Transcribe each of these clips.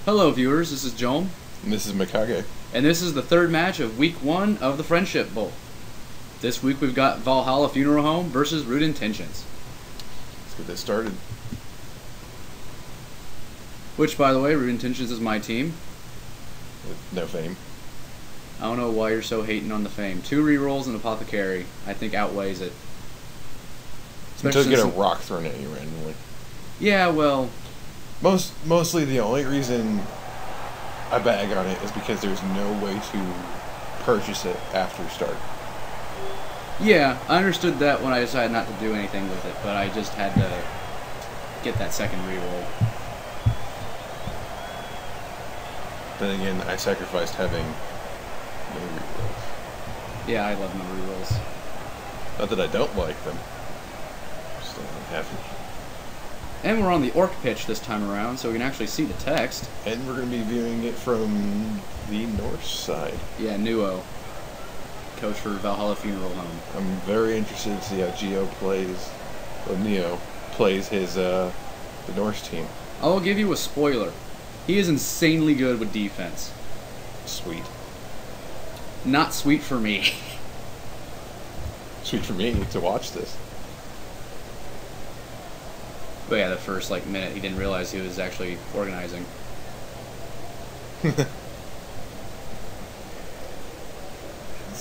Hello viewers, this is Jolm, And this is Mikage. and this is the third match of Week 1 of the Friendship Bowl. This week we've got Valhalla Funeral Home versus Rude Intentions. Let's get this started. Which, by the way, Rude Intentions is my team. With no fame. I don't know why you're so hating on the fame. 2 rerolls and Apothecary, I think, outweighs it. Until you get a rock thrown at you randomly. Yeah, well... Mostly the only reason I bag on it is because there's no way to purchase it after start. Yeah, I understood that when I decided not to do anything with it, but I just had to get that second reroll. Then again, I sacrificed having no rerolls. Yeah, I love no rerolls. Not that I don't like them. Just don't have them. And we're on the orc pitch this time around, so we can actually see the text. And we're going to be viewing it from the north side. Yeah, Neuo, coach for Valhalla Funeral Home. I'm very interested to see how Neuo plays his the Norse team. I will give you a spoiler. He is insanely good with defense. Sweet. Not sweet for me. Sweet for me to watch this. But yeah, the first minute he didn't realize he was actually organizing. This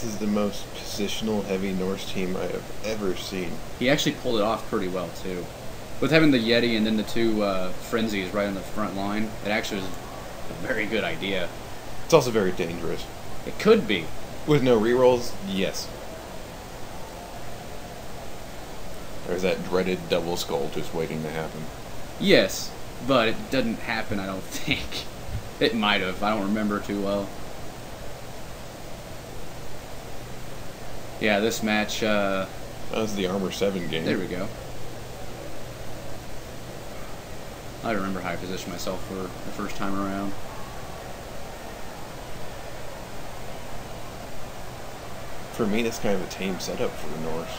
is the most positional heavy Norse team I have ever seen. He actually pulled it off pretty well too. With having the Yeti and then the 2 Frenzies right on the front line, it actually was a very good idea. It's also very dangerous. It could be. With no rerolls, yes. There's that dreaded double skull just waiting to happen. Yes, but it didn't happen, I don't think. It might have. I don't remember too well. Yeah, this match, That was the Armor 7 game. there we go. I remember how I positioned myself for the first time around. For me, that's kind of a tame setup for the Norse.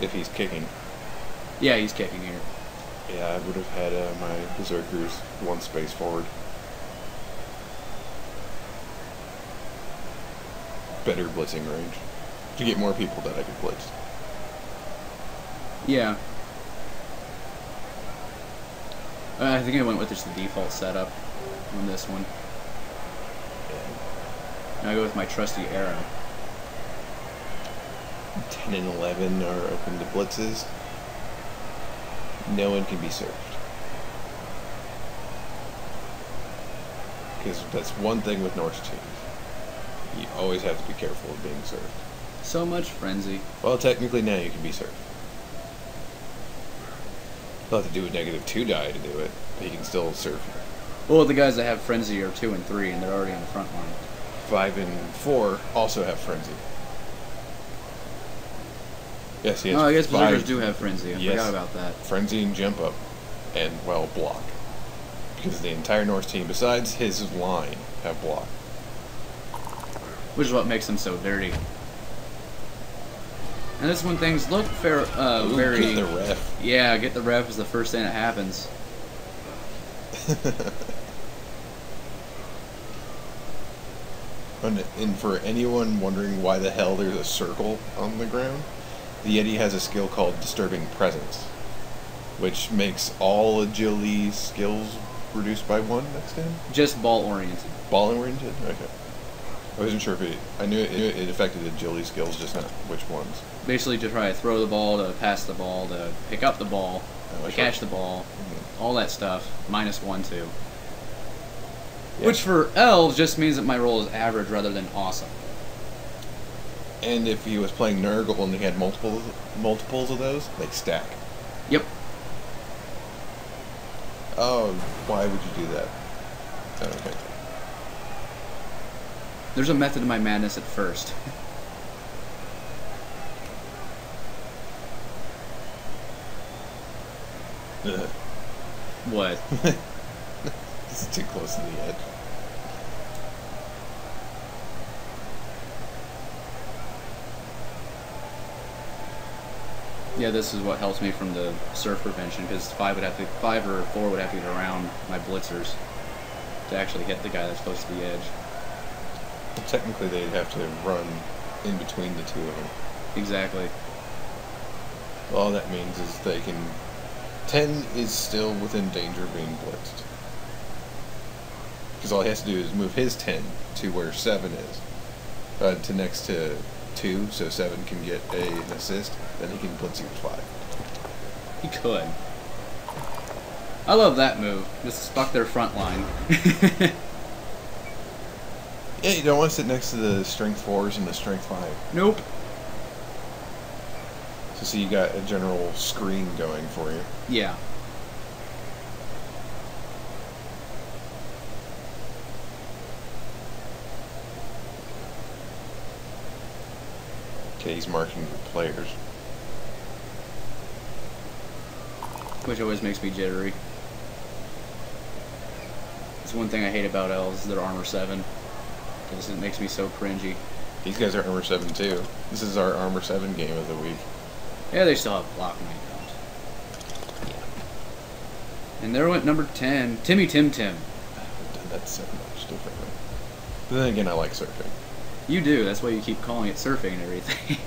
If he's kicking. Yeah, he's kicking here. Yeah, I would have had my Berserkers 1 space forward. Better blitzing range. To get more people that I could blitz. Yeah. I think I went with just the default setup on this one. Yeah. Now I go with my trusty arrow. 10 and 11 are open to blitzes. No one can be served. Because that's one thing with Norse teams. You always have to be careful of being served. So much frenzy. Well, technically now you can be served. You'll have to do a -2 die to do it, but you can still serve you. Well, the guys that have frenzy are 2 and 3, and they're already on the front line. 5 and 4 also have frenzy. Yes, yes. Oh, I guess Berserkers do have frenzy. I Yes. forgot about that. Frenzy and jump up, and, well, block. Because the entire Norse team, besides his line, have block. Which is what makes them so dirty. And this when things look fair, Ooh, very... get the ref. Yeah, get the ref is the first thing that happens. And for anyone wondering why the hell there's a circle on the ground, the Yeti has a skill called Disturbing Presence, which makes all agility skills reduced by 1 next to him. Just ball oriented. Ball oriented? Okay. I wasn't sure if I knew it affected agility skills, just not which ones. Basically to try to throw the ball, to pass the ball, to pick up the ball, to catch the ball, all that stuff. -1, too. Yeah. Which for elves just means that my roll is average rather than awesome. And if he was playing Nurgle and he had multiples of those, they stack. Yep. Oh, why would you do that? Oh, okay. There's a method to my madness at first. Ugh. What? It's too close to the edge. Yeah, this is what helps me from the surf prevention, because 5 or 4 would have to get around my blitzers. to actually hit the guy that's close to the edge. Well, technically, they'd have to run in between the two of them. Exactly. All that means is they can... 10 is still within danger of being blitzed. Because all he has to do is move his 10 to where 7 is. To next to 2, so 7 can get an assist. Then he can blitz you with 5. He could. I love that move. Just fuck their front line. Yeah, you don't want to sit next to the strength 4s and the strength 5. Nope. So see, you got a general screen going for you. Yeah. Okay, he's marking the players. Which always makes me jittery. It's one thing I hate about elves, their armor 7. Because it makes me so cringy. These guys are armor 7 too. This is our armor 7 game of the week. Yeah, they still have block when I don't. Yeah. And there went number 10, Timmy Tim Tim. I've done that so much differently. But then again, I like surfing. You do, that's why you keep calling it surfing and everything.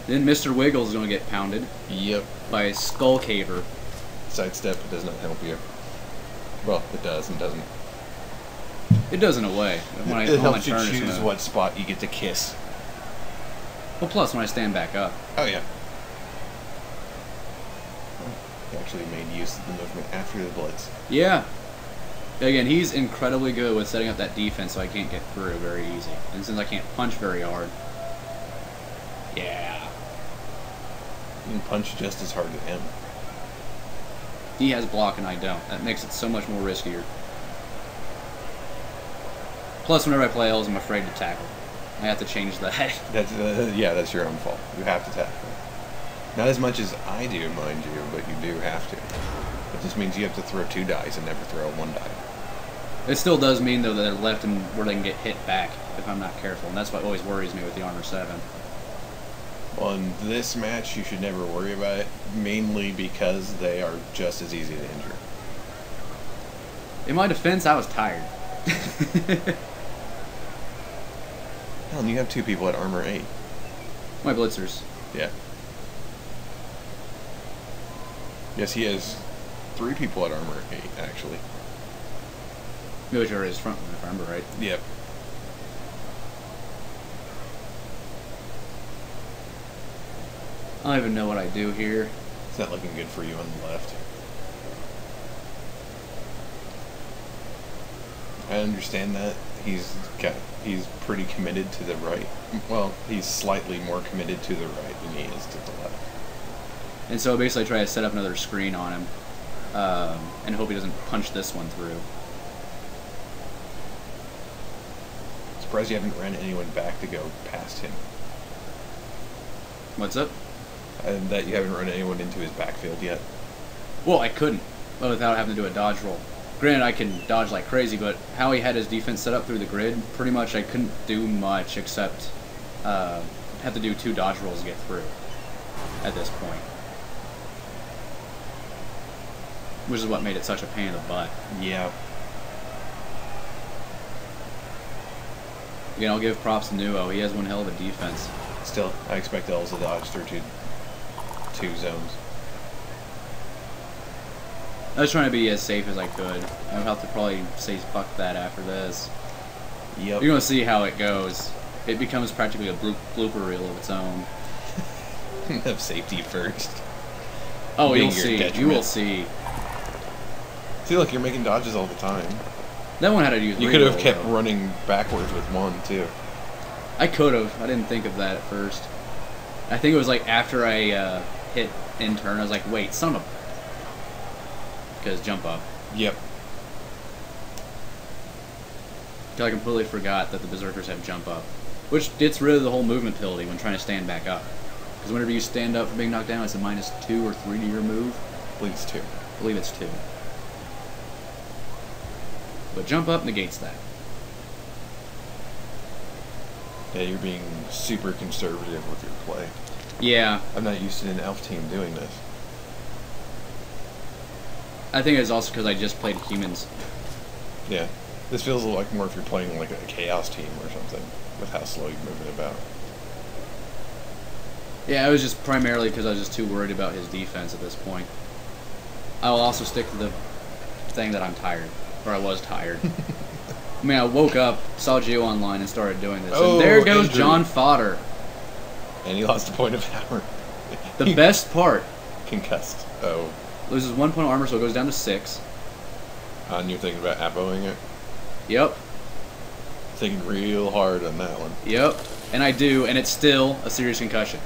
Then Mr. Wiggles is going to get pounded. Yep. By a Skull Caver. Sidestep does not help you. Well, it does and doesn't. It does in a way. When It helps you choose what spot you get to kiss. Well, plus when I stand back up. Oh, yeah. He actually made use of the movement after the blitz. Yeah. Again, he's incredibly good with setting up that defense so I can't get through very easy. And since I can't punch very hard. Yeah. You can punch just as hard as him. He has block and I don't. That makes it so much more riskier. Plus, whenever I play elves, I'm afraid to tackle. I have to change that. Yeah, that's your own fault. You have to tackle. Not as much as I do, mind you, but you do have to. It just means you have to throw 2 dice and never throw 1 die. It still does mean, though, that they're left and where they can get hit back if I'm not careful. And that's what always worries me with the armor 7. Well, in this match, you should never worry about it, mainly because they are just as easy to injure. In my defense, I was tired. Hell, and you have 2 people at armor 8. My blitzers. Yeah. Yes, he has 3 people at armor 8, actually. Which are his front one, if I remember right. Yep. I don't even know what I do here. It's not looking good for you on the left. I understand that. He's pretty committed to the right. Well, he's slightly more committed to the right than he is to the left. And so basically I try to set up another screen on him and hope he doesn't punch this one through. Surprised you haven't ran anyone back to go past him. What's up? And that you haven't run anyone into his backfield yet. Well, I couldn't, without having to do a dodge roll. Granted, I can dodge like crazy, but how he had his defense set up through the grid, pretty much I couldn't do much except have to do 2 dodge rolls to get through at this point. Which is what made it such a pain in the butt. Yeah. Again, I'll give props to Neuo. He has one hell of a defense. Still, I expect Els to dodge through 2 zones. I was trying to be as safe as I could. I'll have to probably say fuck that after this. Yep. You're going to see how it goes. It becomes practically a blooper reel of its own. Have safety first. Oh, you'll see. You will see. See, look, you're making dodges all the time. That one had to use. You could have kept running backwards with 1 too. I could have. I didn't think of that at first. I think it was like after I hit in turn, I was like, wait, son of a... Because jump up. Yep. Because I completely forgot that the Berserkers have jump up. Which gets rid of the whole movement penalty when trying to stand back up. Because whenever you stand up from being knocked down, it's a -2 or 3 to your move. I believe it's 2. I believe it's 2. But jump up negates that. Yeah, you're being super conservative with your play. Yeah. I'm not used to an elf team doing this. I think it's also because I just played humans. Yeah. This feels like more if you're playing like a chaos team or something, with how slow you're moving about. Yeah, it was just primarily because I was just too worried about his defense at this point. I will also stick to the thing that I'm tired, or I was tired. I mean, I woke up, saw Geo online, and started doing this. Oh, and there goes injury. John Fodder. And he lost a point of hammer. The best part. Concussed. Oh. Loses 1 point of armor, so it goes down to 6. And you're thinking about appoing it? Yep. Thinking real hard on that one. Yep. And I do, and it's still a serious concussion.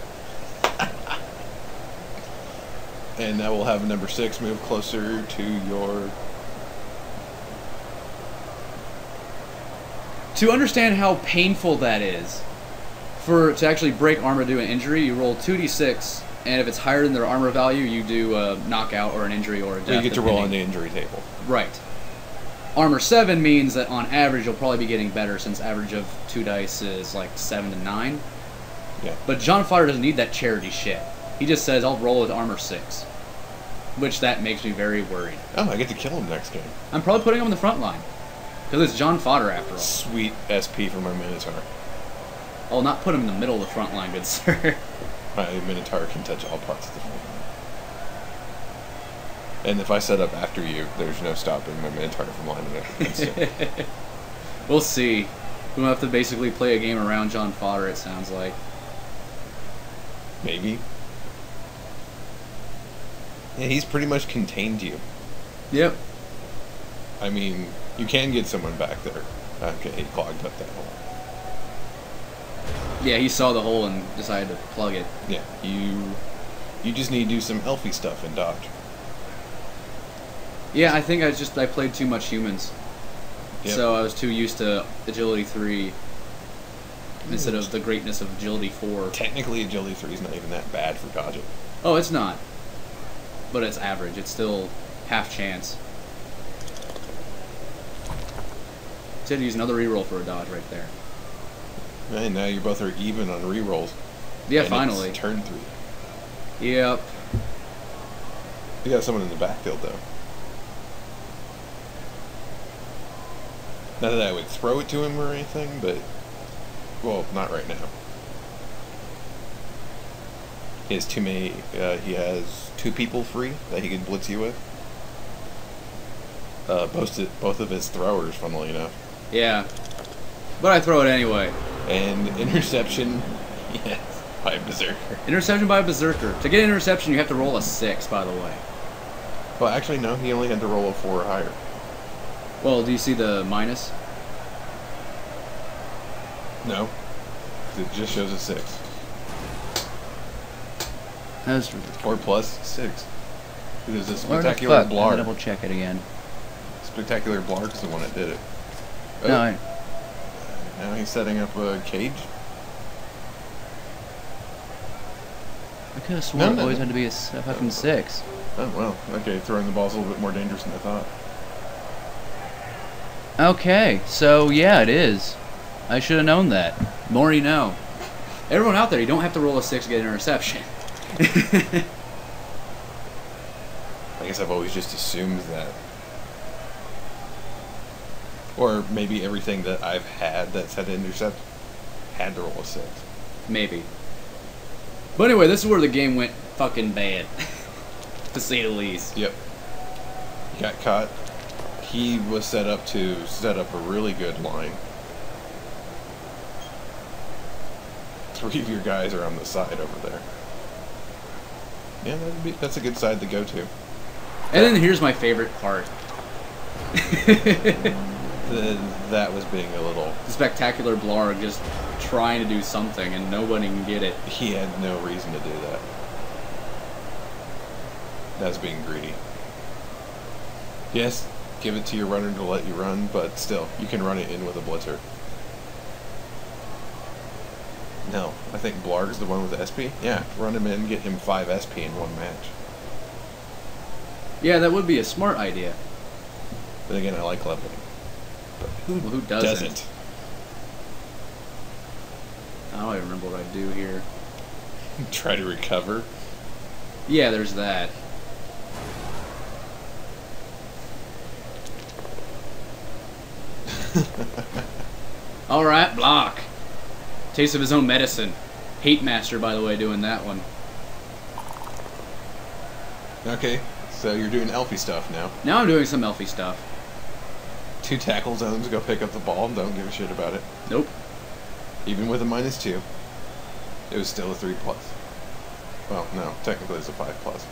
And that will have number 6 move closer to your... To understand how painful that is, to actually break armor due to an injury, you roll 2d6, and if it's higher than their armor value, you do a knockout or an injury or a death. So you get to roll on the injury table. Right. Armor 7 means that on average you'll probably be getting better, since average of 2 dice is like 7 to 9. Yeah. But John Fodder doesn't need that charity shit. He just says, I'll roll with armor 6. Which that makes me very worried. Oh, I get to kill him next game. I'm probably putting him in the front line. Because it's John Fodder after all. Sweet SP for my Minotaur. I'll not put him in the middle of the front line, good sir. My Minotaur can touch all parts of the front line. And if I set up after you, there's no stopping my Minotaur from lining up against it. We'll see. We'll have to basically play a game around John Fodder, it sounds like. Maybe. Yeah, he's pretty much contained you. Yep. I mean, you can get someone back there. Okay, he clogged up that hole. Yeah, he saw the hole and decided to plug it. Yeah, you just need to do some elfy stuff and dodge. Yeah, I think I played too much humans. Yep. So I was too used to agility 3 instead of the greatness of agility 4. Technically, agility 3 is not even that bad for dodging. Oh, it's not. But it's average. It's still half chance. So I had to use another reroll for a dodge right there. And now you both are even on rerolls. Yeah, and finally. It's turn 3. Yep. You got someone in the backfield, though. Not that I would throw it to him or anything, but... Well, not right now. He has too many... he has 2 people free that he can blitz you with. Both of his throwers, funnily enough. Yeah. But I throw it anyway. And interception, yes, by Berserker. Interception by a Berserker. To get an interception, you have to roll a 6, by the way. Well, actually, no, he only had to roll a 4 or higher. Well, do you see the minus? No. It just shows a 6. That's 4 plus 6. There's a Where the spectacular fuck? blarg. Double check it again. Spectacular Blarg's the one that did it. Oh, No, now he's setting up a cage. I could have sworn No. it always had to be a fucking 6. Oh, well, okay, throwing the ball's a little bit more dangerous than I thought. Okay, so yeah, it is. I should have known that. More you know. Everyone out there, you don't have to roll a 6 to get an interception. I guess I've always just assumed that. Or maybe everything that I've had that's had to intercept had to roll a 6. Maybe. But anyway, this is where the game went fucking bad. To say the least. Yep. He got caught. He was set up to set up a really good line. 3 of your guys are on the side over there. Yeah, that's a good side to go to. And then here's my favorite part. That was being a little... The spectacular Blarg just trying to do something and nobody can get it. He had no reason to do that. That's being greedy. Yes, give it to your runner to let you run, but still, you can run it in with a blitzer. No, I think Blarg's the one with the SP. Yeah, run him in, get him 5 SP in 1 match. Yeah, that would be a smart idea. But again, I like leveling. But Who doesn't? I don't even remember what I do here. Try to recover. Yeah, there's that. Alright, block. Taste of his own medicine. Hate Master, by the way, doing that one. Okay, so you're doing elfy stuff now. Now I'm doing some elfy stuff. 2 tackle zones, go pick up the ball, and don't give a shit about it. Nope. Even with a -2, it was still a 3+. Well, no, technically it's a 5+.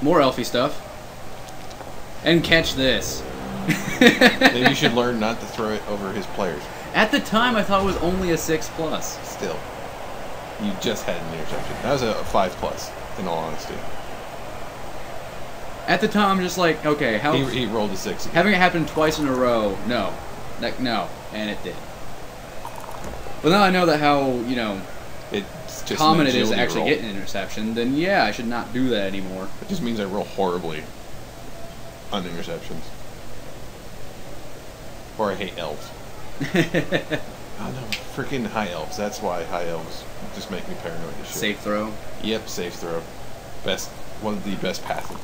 More elfy stuff. And catch this. Maybe you should learn not to throw it over his players. At the time, I thought it was only a 6+. Still. You just had an interception. That was a 5+, in all honesty. At the time, I'm just like, okay, how... He rolled a 6 again. Having it happen twice in a row, no. Like, no. And it did. But now I know that how, you know, it's just common it is to agility actually roll. get an interception, then yeah, I should not do that anymore. It just means I roll horribly on interceptions. Or I hate elves. Oh no, freaking high elves. That's why high elves just make me paranoid as shit. Safe throw. Yep, safe throw. One of the best passing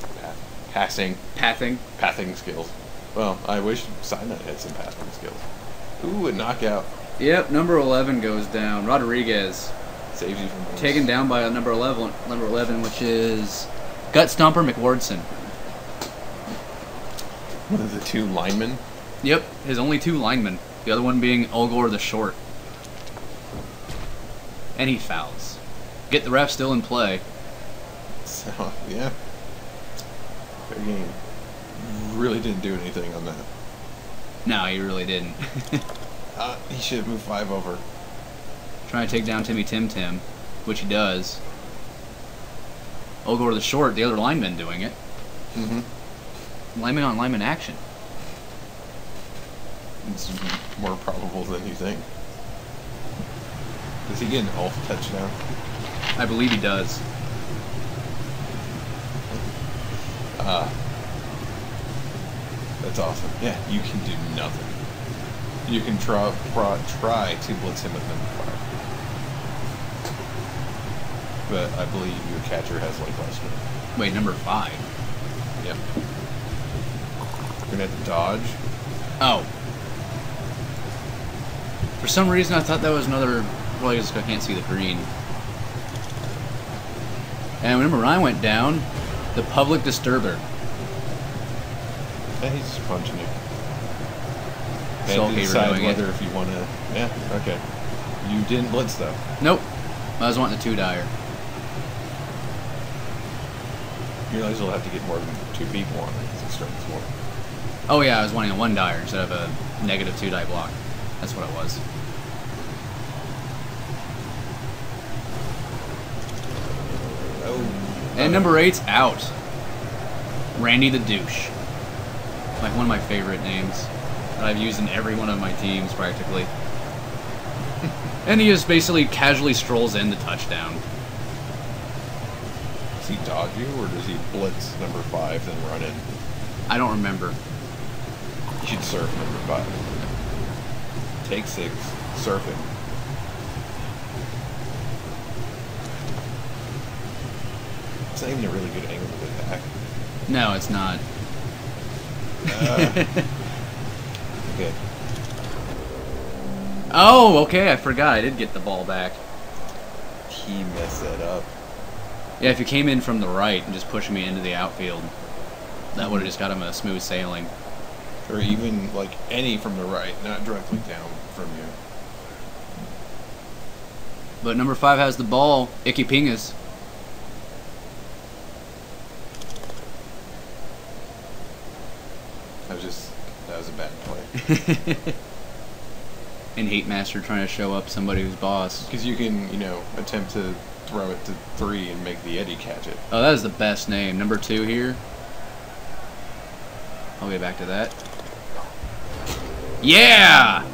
skills. Well, I wish Sinai had some passing skills. Ooh, a knockout. Yep, number 11 goes down. Rodriguez. Saves you from those. Taken down by number 11, which is Gut Stomper McWardson. One of the 2 linemen. Yep, his only 2 linemen. The other one being Olgor the Short. And he fouls. Get the ref still in play. So, yeah. Fair game. Really didn't do anything on that. No, he really didn't. He should have moved 5 over. Trying to take down Timmy Tim Tim, which he does. Olgor the Short, the other lineman doing it. Mm-hmm. Lineman on lineman action. It's more probable than you think. Does he get an elf touchdown? I believe he does. That's awesome. Yeah, you can do nothing. You can try to blitz him with number 5. But I believe your catcher has like less than. Wait, number 5? Yep. You're gonna have to dodge. Oh. For some reason, I thought that was another... Well, I guess I can't see the green. And whenever Ryan went down, the public disturber. Yeah, he's just punching you. So And okay, decide we're doing whether it. if you want to... Yeah, okay. You didn't blitz, though. Nope. I was wanting a 2-dyer. You realize you'll have to get more than 2 people on it because it starts more. Oh yeah, I was wanting a 1-dyer instead of a negative 2-die block. That's what it was. Oh. And number 8's out. Randy the Douche. Like one of my favorite names that I've used in every one of my teams practically. And he just basically casually strolls in the touchdown. Does he dodge you or does he blitz number 5 then run in? I don't remember. You should surf number 5. Take 6, surfing. It's not even a really good angle to attack. No, it's not. Okay. Oh, okay, I forgot. I did get the ball back. He messed that up. Yeah, if you came in from the right and just pushed me into the outfield, that would have just got him a smooth sailing. Or even, like, any from the right, not directly down from you. But number 5 has the ball. Icky Pingas. That was a bad play. And Hate Master trying to show up somebody who's boss. Because you can, attempt to throw it to 3 and make the Eddie catch it. Oh, that is the best name. Number 2 here. I'll get back to that. Yeah!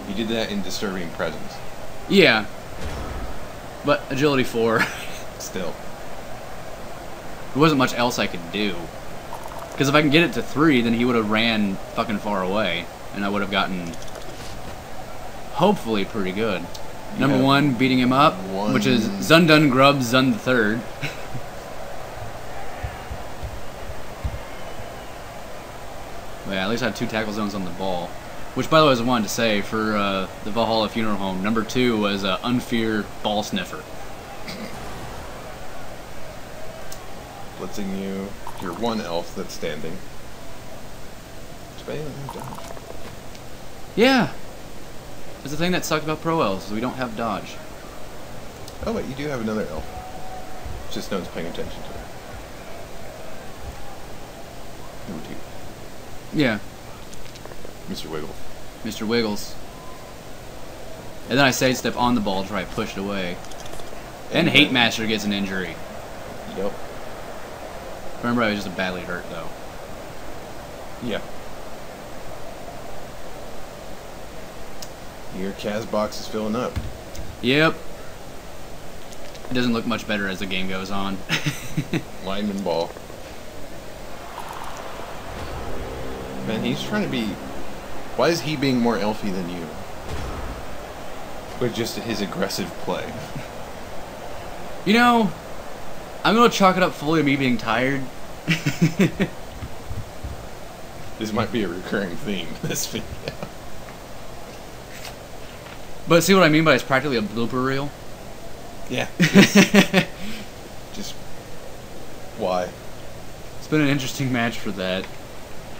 You did that in Disturbing Presence. Yeah. But Agility 4. Still. There wasn't much else I could do. Because if I can get it to 3, then he would have ran fucking far away. And I would have gotten, hopefully, pretty good. Number 1, beating him up, which is Zundun Grub Zund the Third. Yeah, at least I have 2 tackle zones on the ball. Which, by the way, as I wanted to say, for the Valhalla Funeral Home, number 2 was Unfear Ball Sniffer. Blitzing you. Your 1 elf that's standing. Dodge. Yeah! That's the thing that sucked about Pro Elves, is we don't have dodge. Oh wait, you do have another elf. Just no one's paying attention to it. Number 2. Yeah. Mr. Wiggles. Mr. Wiggles. And then I sidestep on the ball to try to push it away. And Hate Master gets an injury. Yep. Remember, I was just badly hurt, though. Yeah. Your Kaz box is filling up. Yep. It doesn't look much better as the game goes on. Lineman ball. Man, he's trying to be... Why is he being more elfy than you? With just his aggressive play. You know, I'm going to chalk it up fully to me being tired. This might be a recurring theme in this video. But see what I mean by it's practically a blooper reel? Yeah. Just why? It's been an interesting match for that.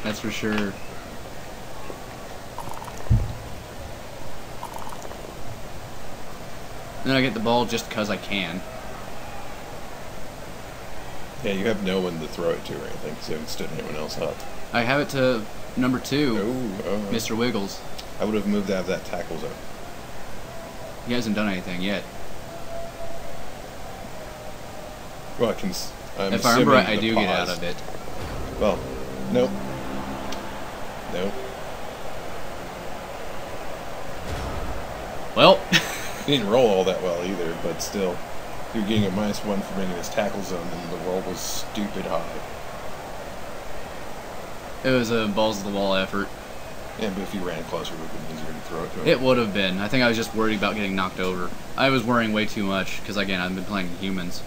That's for sure. And then I get the ball just because I can. Yeah, you have no one to throw it to or anything, because you haven't stood anyone else up. I have it to number 2, Oh, Mr. Wiggles. I would have moved out of that tackle zone. He hasn't done anything yet. Well, I'm if I remember right, I the do pause. get out of it. Well, nope. Nope. Well, He didn't roll all that well either, but still. You're getting a -1 for being in his tackle zone, and the roll was stupid high. it was a balls to the wall effort. Yeah, but if you ran closer, it would have been easier to throw it to him. It would have been. I think I was just worried about getting knocked over. I was worrying way too much, because again, I've been playing humans.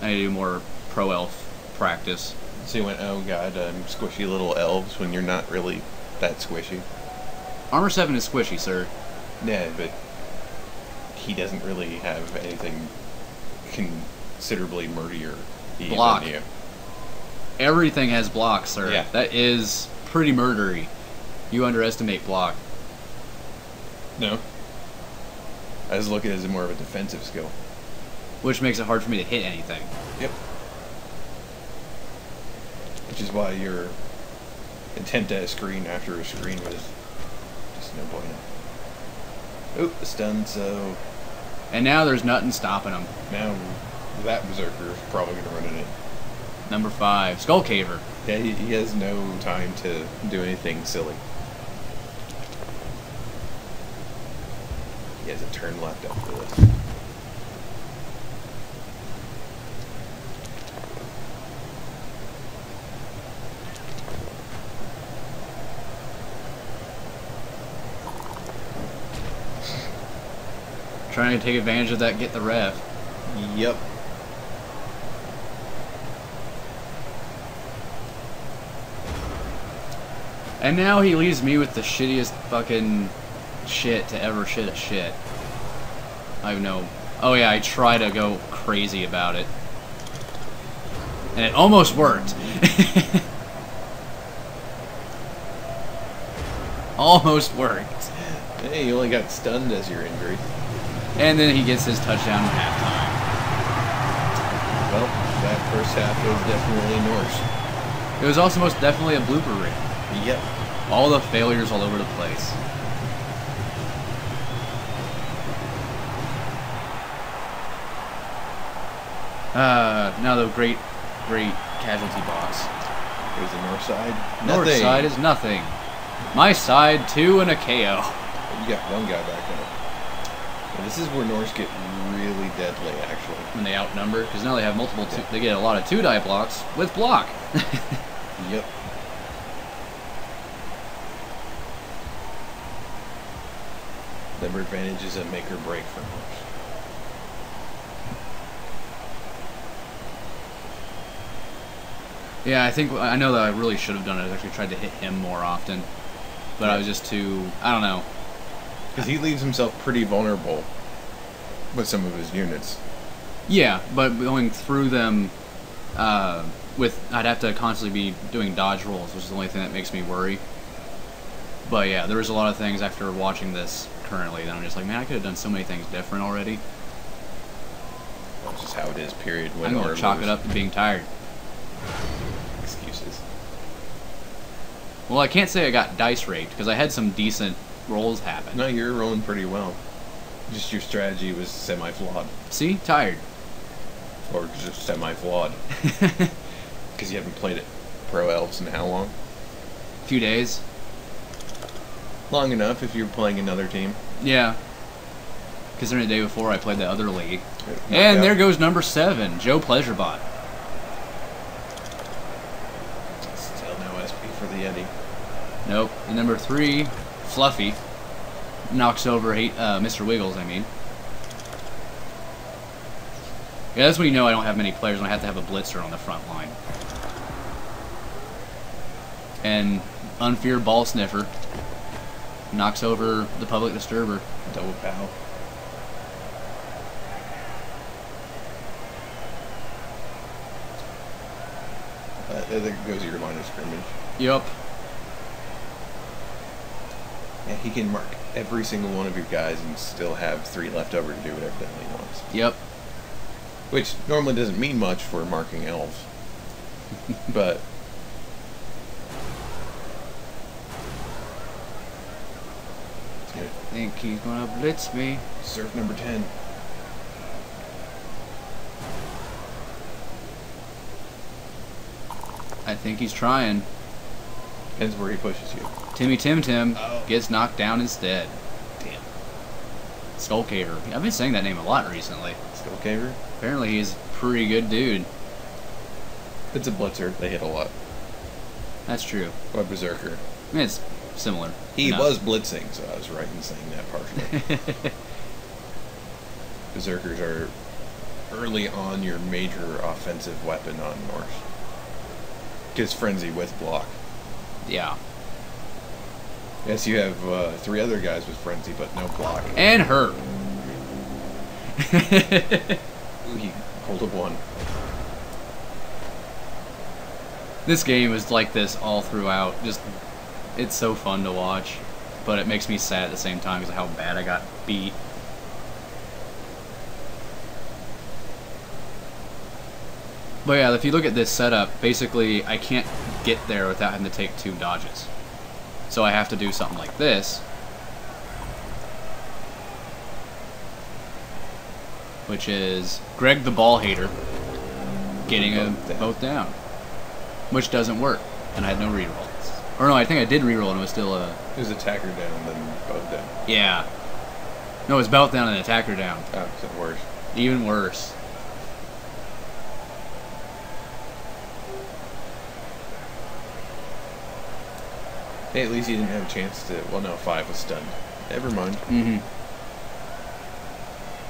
I need to do more pro elf practice. So you went, oh god, squishy little elves when you're not really that squishy. Armor 7 is squishy, sir. Yeah, but he doesn't really have anything considerably murdier Block. than you. Everything has block, sir. Yeah. That is pretty murdery. You underestimate block. No. I just look at it as more of a defensive skill. Which makes it hard for me to hit anything. Yep. Which is why your attempt at a screen after a screen was just no bueno. Oop, the stun, so... And now there's nothing stopping him. Now that Berserker is probably going to run it in. Number 5, Skull Caver. Yeah, he has no time to do anything silly. He has a turn left after this. Trying to take advantage of that, get the ref. Yep. And now he leaves me with the shittiest fucking shit to ever shit a shit. I know. Oh yeah, I try to go crazy about it. And it almost worked. Almost worked. Hey, you only got stunned as your injury. And then he gets his touchdown at halftime. Well, that first half was definitely Norse. It was also most definitely a blooper reel. Yep. All the failures all over the place. Now the great casualty box. There's the north side. North Nothing. side is nothing. My side, 2 and a KO. You got one guy back up. And this is where Norse get really deadly, actually. When they outnumber, because now they have multiple, they get a lot of 2-die blocks with block. Yep. Number advantage is a make or break for Norse. Yeah, I know that I really should have done it. I actually tried to hit him more often, but Yeah. I was just too. I don't know. Because he leaves himself pretty vulnerable with some of his units. Yeah, but going through them, I'd have to constantly be doing dodge rolls, which is the only thing that makes me worry. But yeah, there was a lot of things after watching this currently that I'm just like, man, I could have done so many things different already. That's just how it is, period. I'm going to chalk it up to being tired. Excuses. Well, I can't say I got dice raped, because I had some decent rolls happen. No, you're rolling pretty well. Just your strategy was semi-flawed. See? Tired. Or just semi-flawed. Because you haven't played it Pro Elves in how long? A few days. Long enough if you're playing another team. Yeah. Considering the day before I played the other league. Knocked And out. there goes number 7, Joe Pleasurebot. Still no SP for the Yeti. Nope. And number 3, Fluffy. Knocks over Mr. Wiggles, I mean. Yeah, that's when you know I don't have many players and I have to have a blitzer on the front line. And Unfeared Ball Sniffer knocks over the Public Disturber. Double pow. There goes your line of scrimmage. Yup. Yeah, he can mark every single one of your guys and still have 3 left over to do whatever the hell he wants. Yep. Which normally doesn't mean much for marking elves. But I think he's gonna blitz me. surf number 10. I think he's trying. Depends where he pushes you. Timmy Tim Tim Oh. gets knocked down instead. Damn. Skull Caver. I've been saying that name a lot recently. Skull Caver? Apparently he's a pretty good dude. It's a blitzer. They hit a lot. That's true. Or Berserker. I mean, it's similar. He enough. was blitzing, so I was right in saying that partially. Berserkers are early on your major offensive weapon on Norse. Gives Frenzy with block. Yeah. Yes, you have 3 other guys with Frenzy, but no block. And hurt. Ooh, he pulled up 1. This game is like this all throughout. Just, it's so fun to watch, but it makes me sad at the same time because of how bad I got beat. But yeah, if you look at this setup, basically I can't get there without having to take 2 dodges. So I have to do something like this, which is Greg the Ball Hater getting them both down, which doesn't work, and I had no rerolls. Or no, I think I did reroll and it was still a... It was attacker down, then both down. Yeah. No, it's both down and attacker down. Oh, so worse. Even worse. Hey, at least he didn't have a chance to... Well, no, 5 was stunned. Never mind. Mm-hmm.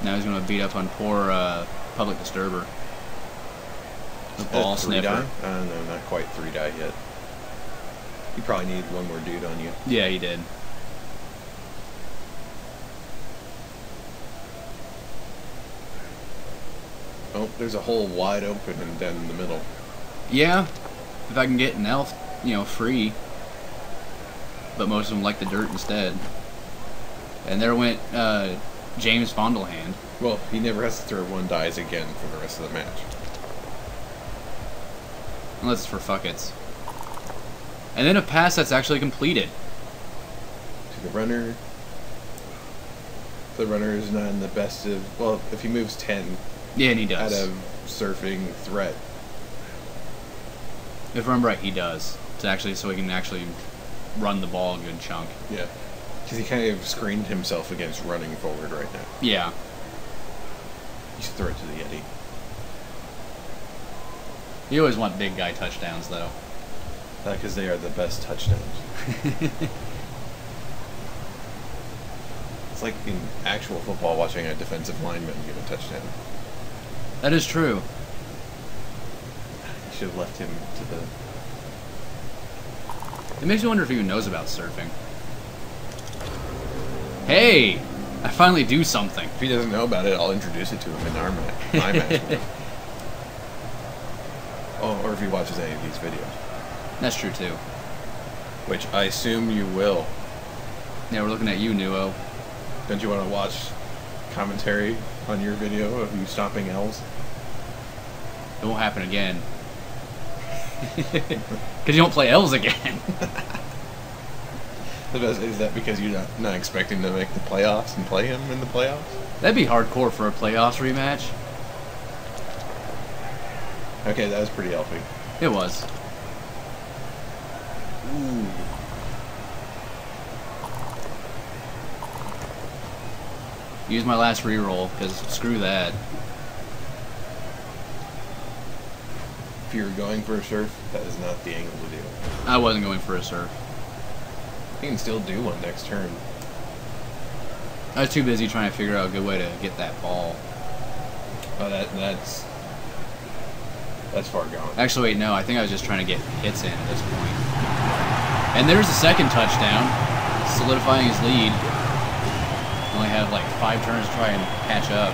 Now he's going to beat up on poor Public Disturber. The Ball 3 Sniffer. die? No, not quite 3 die yet. You probably need 1 more dude on you. Yeah, he did. Oh, there's a hole wide open and down in the middle. Yeah, if I can get an elf, free. But most of them like the dirt instead. And there went James Fondlehand. Well, he never has to throw 1 dice again for the rest of the match. Unless it's for fuckets. And then a pass that's actually completed. To the runner. The runner is not in the best of... Well, if he moves 10 Yeah, and he out does. of surfing threat. If I remember right, he does. So he can actually run the ball a good chunk. Yeah. Because he kind of screened himself against running forward right now. Yeah. You should throw it to the Yeti. You always want big guy touchdowns, though. Because they are the best touchdowns. It's like in actual football watching a defensive lineman give a touchdown. That is true. You should have left him to the... It makes me wonder if he even knows about surfing. Hey! I finally do something. If he doesn't know about it, I'll introduce it to him in our my match with him. Oh, or if he watches any of these videos. That's true, too. Which I assume you will. Yeah, we're looking at you, Neuo. Don't you want to watch commentary on your video of you stomping L's? It won't happen again. Because you don't play L's again. Is that because you're not expecting to make the playoffs and play him in the playoffs? That'd be hardcore for a playoffs rematch. Okay, that was pretty healthy. It was. Ooh. Use my last reroll, because screw that. If you're going for a surf, that is not the angle to do it. I wasn't going for a surf. You can still do one next turn. I was too busy trying to figure out a good way to get that ball. Oh, that's far gone. Actually, wait, no. I think I was just trying to get hits in at this point. And there's the second touchdown, solidifying his lead. Only have like 5 turns to try and catch up.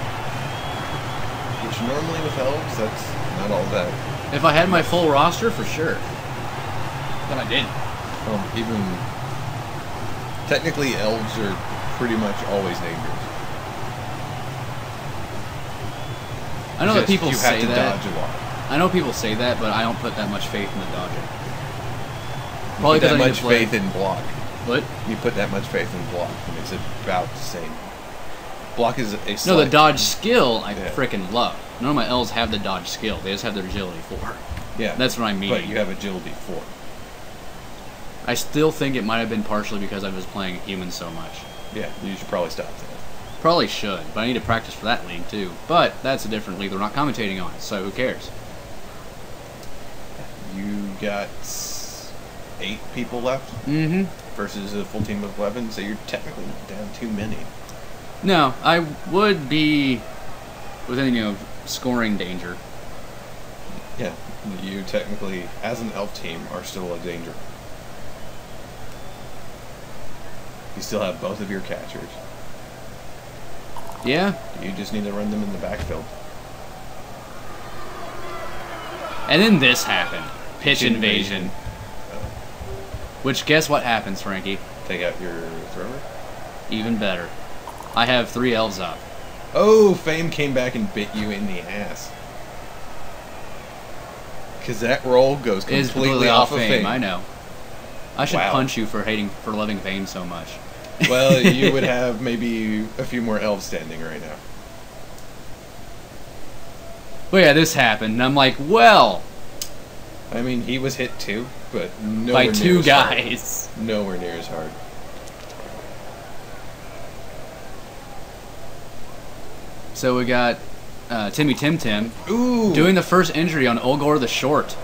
Which normally with elves, that's not all that. If I had my full roster, for sure. But I didn't. Even technically, elves are pretty much always dangerous. I know that people you say have to that. dodge a lot. I know people say that, but I don't put that much faith in the dodging. Probably because that I need much to play. faith in block. What? You put that much faith in block, and it's about the same. Block is a slight... No, the dodge skill I Yeah. frickin' love. None of my L's have the dodge skill. They just have their agility 4. Yeah, That's what I mean. but you have agility 4. I still think it might have been partially because I was playing humans so much. Yeah, you should probably stop that. Probably should, but I need to practice for that league too. But that's a different league. We're not commentating on it, so who cares? You got 8 people left versus a full team of 11, so you're technically down too many. No, I would be within, scoring danger. Yeah, you technically, as an elf team, are still a danger. You still have both of your catchers. Yeah. You just need to run them in the backfield. And then this happened. Pitch invasion. Which, guess what happens, Frankie? Take out your thrower? Even better. I have 3 elves up. Oh, Fame came back and bit you in the ass. Because that roll goes completely off of Fame. I know. I should Wow. punch you for loving Fame so much. Well, you would have maybe a few more elves standing right now. But yeah, this happened, and I'm like, well, I mean, he was hit too, but nowhere by near 2 as hard. guys. Nowhere near as hard. So we got Timmy Tim Tim Ooh! doing the first injury on Olgor the Short.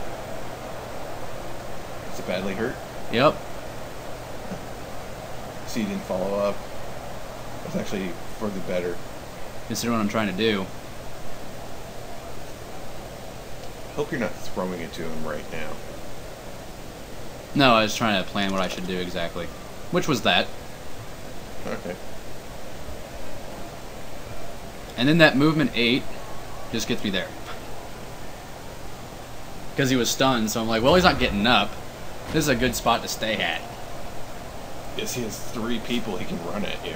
Is it badly hurt? Yep. So you didn't follow up. That's actually for the better. Considering what I'm trying to do. Hope you're not throwing it to him right now. No, I was trying to plan what I should do exactly. Which was that. Okay. And then that movement 8 just gets me there. Because he was stunned, so I'm like, well, he's not getting up. This is a good spot to stay at. Yes, he has 3 people he can run at you.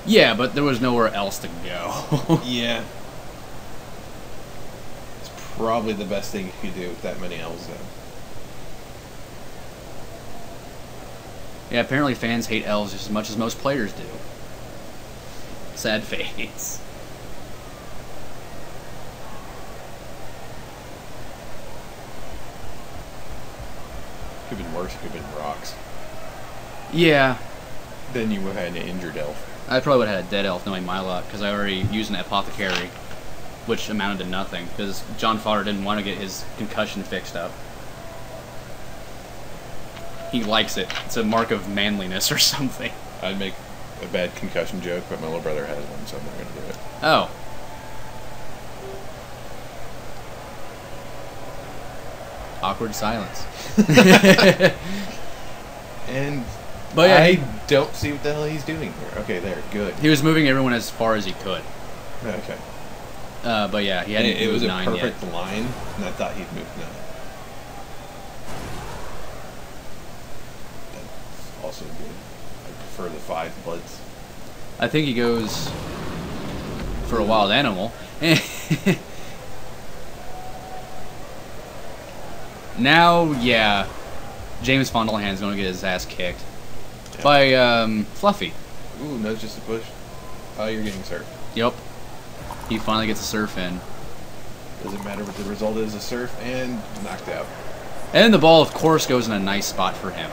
Yeah, but there was nowhere else to go. Yeah. It's probably the best thing you could do with that many elves, though. Yeah, apparently fans hate elves just as much as most players do. Sad face. Could have been worse, it could have been rocks. Yeah, Then you would have had an injured elf. I probably would have had a dead elf knowing my luck, because I already used an apothecary, which amounted to nothing, because John Fodder didn't want to get his concussion fixed up. He likes it. It's a mark of manliness or something. I'd make a bad concussion joke, but my little brother has one, so I'm not going to do it. Oh. Awkward silence. And But yeah, I don't see what the hell he's doing here. Okay, there, good. he was moving everyone as far as he could. Okay. But yeah, he hadn't It was moved a 9 perfect yet. line, and I thought he'd moved 9. That's also good. I prefer the 5 bloods. I think he goes for a wild animal. Now, yeah, James Fondlehand's going to get his ass kicked by Fluffy. Ooh, no, just a push. Oh, you're getting surf. Yep. He finally gets a surf in. Doesn't matter what the result is, a surf, and knocked out. And the ball, of course, goes in a nice spot for him.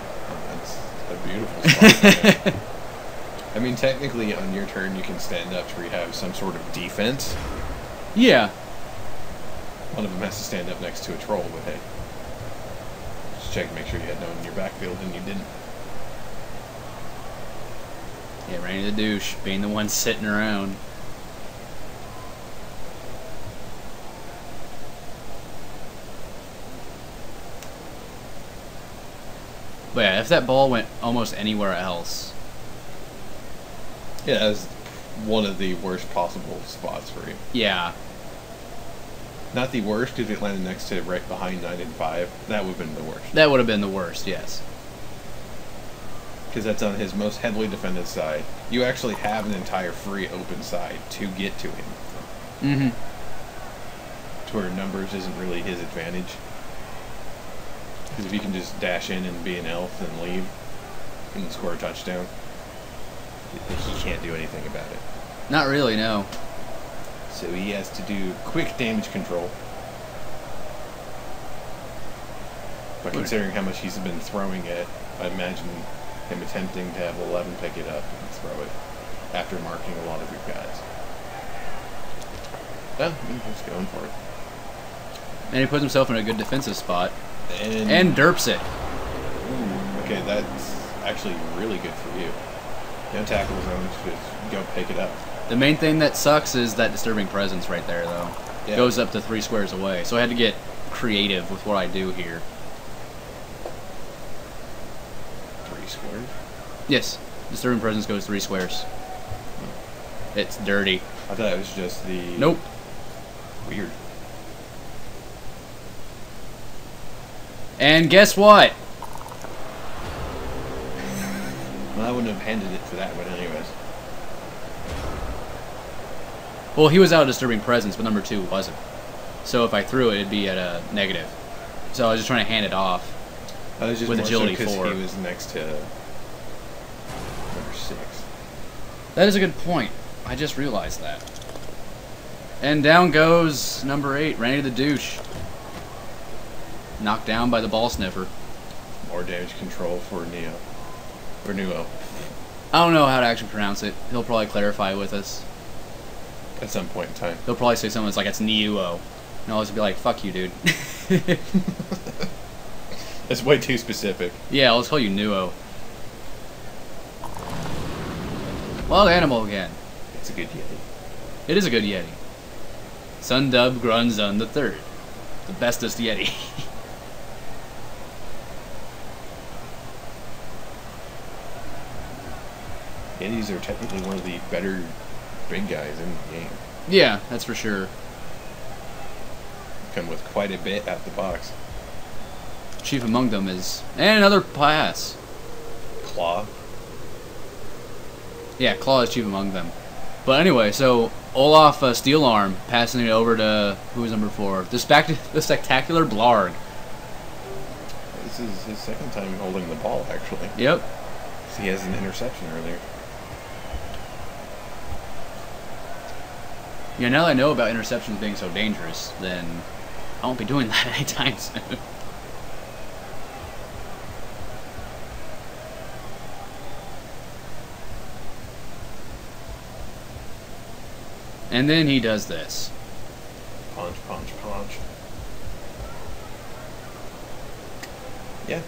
That's a beautiful spot. I mean, technically, on your turn, you can stand up to have some sort of defense. Yeah. One of them has to stand up next to a troll, but hey. Just check and make sure you had no one in your backfield, and you didn't. Yeah, Randy the douche, being the one sitting around. But yeah, if that ball went almost anywhere else. Yeah, that's one of the worst possible spots for you. Yeah. Not the worst, because it landed next to right behind 9 and 5. That would have been the worst. That would have been the worst, yes. Because that's on his most heavily defended side. You actually have an entire free open side to get to him. Mm-hmm. To where numbers isn't really his advantage. Because if you can just dash in and be an elf and leave and score a touchdown, he can't do anything about it. Not really, no. So he has to do quick damage control. But considering how much he's been throwing it, I imagine him attempting to have 11 pick it up and throw it after marking a lot of your guys. Well, he's going for it. And he puts himself in a good defensive spot. And And derps it. ooh, okay, that's actually really good for you. No tackle zones, just go pick it up. The main thing that sucks is that disturbing presence right there, though. Yeah. Goes up to 3 squares away. So I had to get creative with what I do here. 3 squares? Yes, disturbing presence goes 3 squares. It's dirty. I thought it was just the... Nope. Weird. And guess what? Well, I wouldn't have handed it for that one anyways. Well, he was out of disturbing presence, but number 2 wasn't. So if I threw it, it'd be at a negative. So I was just trying to hand it off. I was just With more agility so 'cause 4. he was next to number 6. That is a good point. I just realized that. And down goes number 8, Randy the douche. Knocked down by the ball sniffer. More damage control for Neo. Or Neuo. I don't know how to actually pronounce it. He'll probably clarify with us. At some point in time. He'll probably say something that's like, it's Neuo. And I'll just be like, fuck you, dude. That's way too specific. Yeah, I'll just call you Neuo. Wild animal again. It's a good Yeti. It is a good Yeti. Sundub Grunzun the Third. The bestest Yeti. Yetis are technically one of the better big guys in the game. Yeah, that's for sure. Come with quite a bit out the box. Chief among them is... And another pass. Claw. Yeah, Claw is chief among them. But anyway, so Olaf Steel Arm passing it over to... Who was number 4? The Spectacular Blarg. This is his second time holding the ball, actually. Yep. He has an interception earlier. Yeah, now that I know about interceptions being so dangerous, then I won't be doing that anytime soon. And then he does this. Punch, punch, punch. Yeah.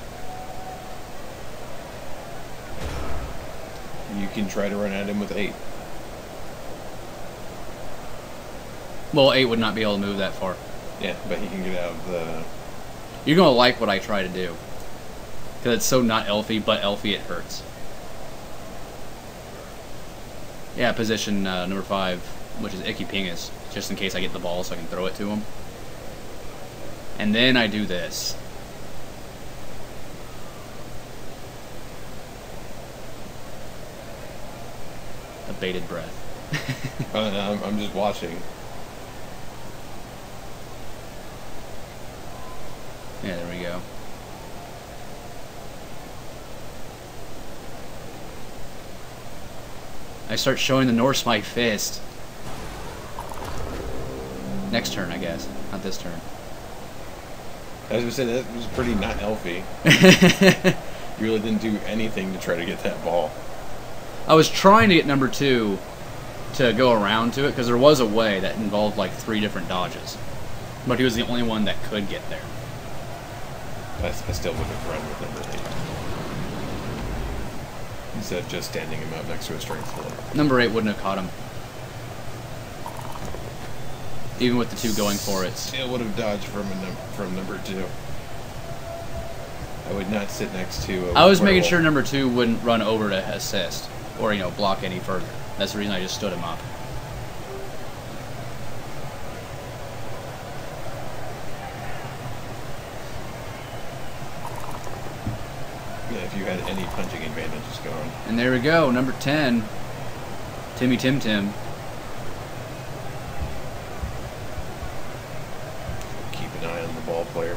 You can try to run at him with 8. Well, 8 would not be able to move that far. Yeah, but he can get out of the You're gonna like what I try to do. Because it's so not elfy, but elfy it hurts. Yeah, position number 5, which is Icky Pingus, just in case I get the ball so I can throw it to him. And then I do this. A bated breath. I'm just watching. Yeah, there we go. I start showing the Norse my fist. Next turn, I guess. Not this turn. I was gonna say, that was pretty not elfy. You really didn't do anything to try to get that ball. I was trying to get number 2 to go around to it, because there was a way that involved like 3 different dodges. But he was the only one that could get there. I still would have run with number 8. Instead of just standing him out next to a strength 4. Number 8 wouldn't have caught him. Even with the 2 going for it. Still would have dodged from number 2. I would not sit next to I was making sure number 2 wouldn't run over to assist. Or, you know, block any further. That's the reason I just stood him up. Yeah, if you had any punching advantage, it's gone. And there we go, number 10. Timmy Tim Tim. Keep an eye on the ball player.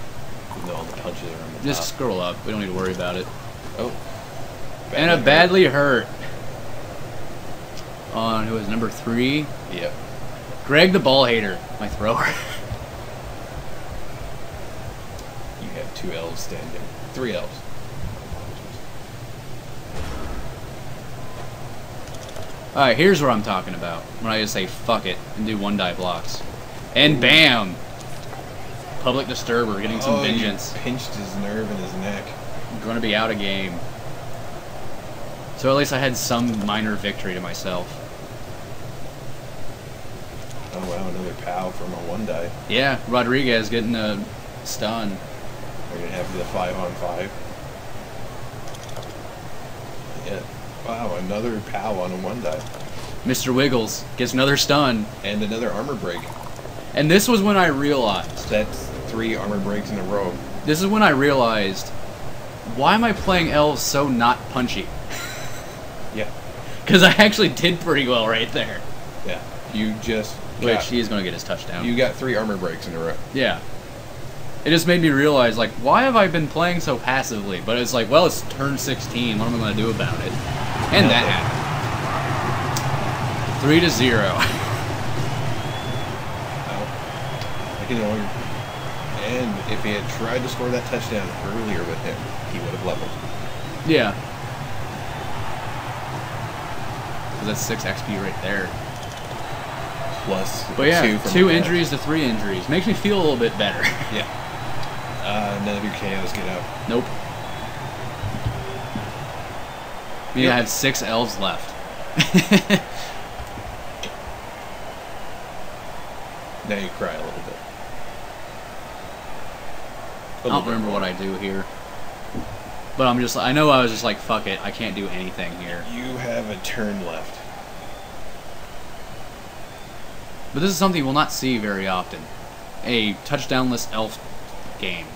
Even though all the punches are on the Just top. scroll up. We don't need to worry about it. Oh. And a badly hurt. On who is number 3? Yep. Greg the ball hater, my thrower. You have 2 elves standing. 3 elves. Alright, here's what I'm talking about. When I just say fuck it and do 1-die blocks. And bam! Public disturber, getting some vengeance. He pinched his nerve in his neck. I'm gonna be out of game. So at least I had some minor victory to myself. Oh wow, another POW from a 1-die. Yeah, Rodriguez getting a stun. We're gonna have the 5-on-5. Yeah. Wow, another POW on a 1-die. Mr. Wiggles gets another stun. And another armor break. And this was when I realized. That's 3 armor breaks in a row. This is when I realized, why am I playing elves so not punchy? Yeah. Because I actually did pretty well right there. Yeah. You just Which he is going to get his touchdown. You got 3 armor breaks in a row. Yeah. It just made me realize, like, why have I been playing so passively? But it's like, well, it's turn 16. What am I going to do about it? And that happened. 3-0. I can only... And if he had tried to score that touchdown earlier with him, he would have leveled. Yeah. Because that's 6 XP right there. Plus but yeah, 2 from 2 injuries to 3 injuries. Makes me feel a little bit better. Yeah. None of your KOs get out. Nope. I mean, I have 6 elves left. Now you cry a little bit. I don't remember what I do here. But I know I was just like, fuck it, I can't do anything here. You have a turn left. But this is something you will not see very often. A touchdownless elf game.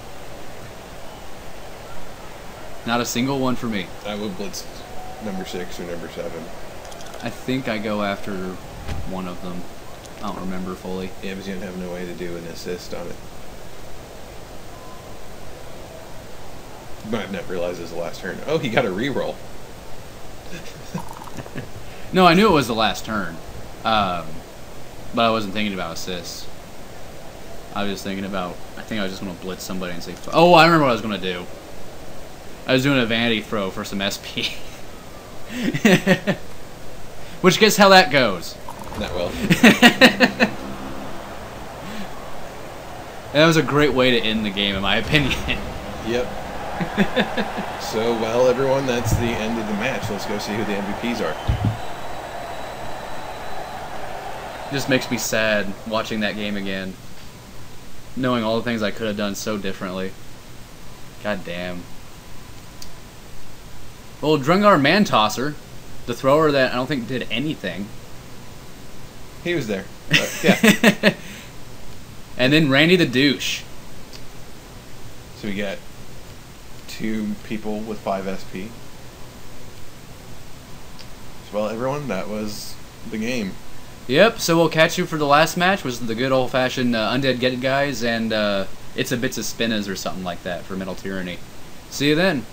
Not a single one for me. I would blitz number 6 or number 7. I think I go after one of them. I don't remember fully. Yeah, but you don't have no way to do an assist on it. You might not realize it's the last turn. Oh, he got a reroll. No, I knew it was the last turn. But I wasn't thinking about assists. I was just thinking about... I think I was just going to blitz somebody and say... Oh, I remember what I was going to do. I was doing a vanity throw for some SP. Which, guess how that goes? Not well. That was a great way to end the game, in my opinion. Yep. So, well, everyone, that's the end of the match. Let's go see who the MVPs are. Just makes me sad watching that game again. Knowing all the things I could have done so differently. God damn. Well, Drungar Mantosser, the thrower that I don't think did anything. He was there. But, yeah. And then Randy the Douche. So we got 2 people with 5 SP. Well, everyone, that was the game. Yep, so we'll catch you for the last match, was the good old-fashioned Undead Get Guys, and It's a Bits of Spinners or something like that for Metal Tyranny. See you then.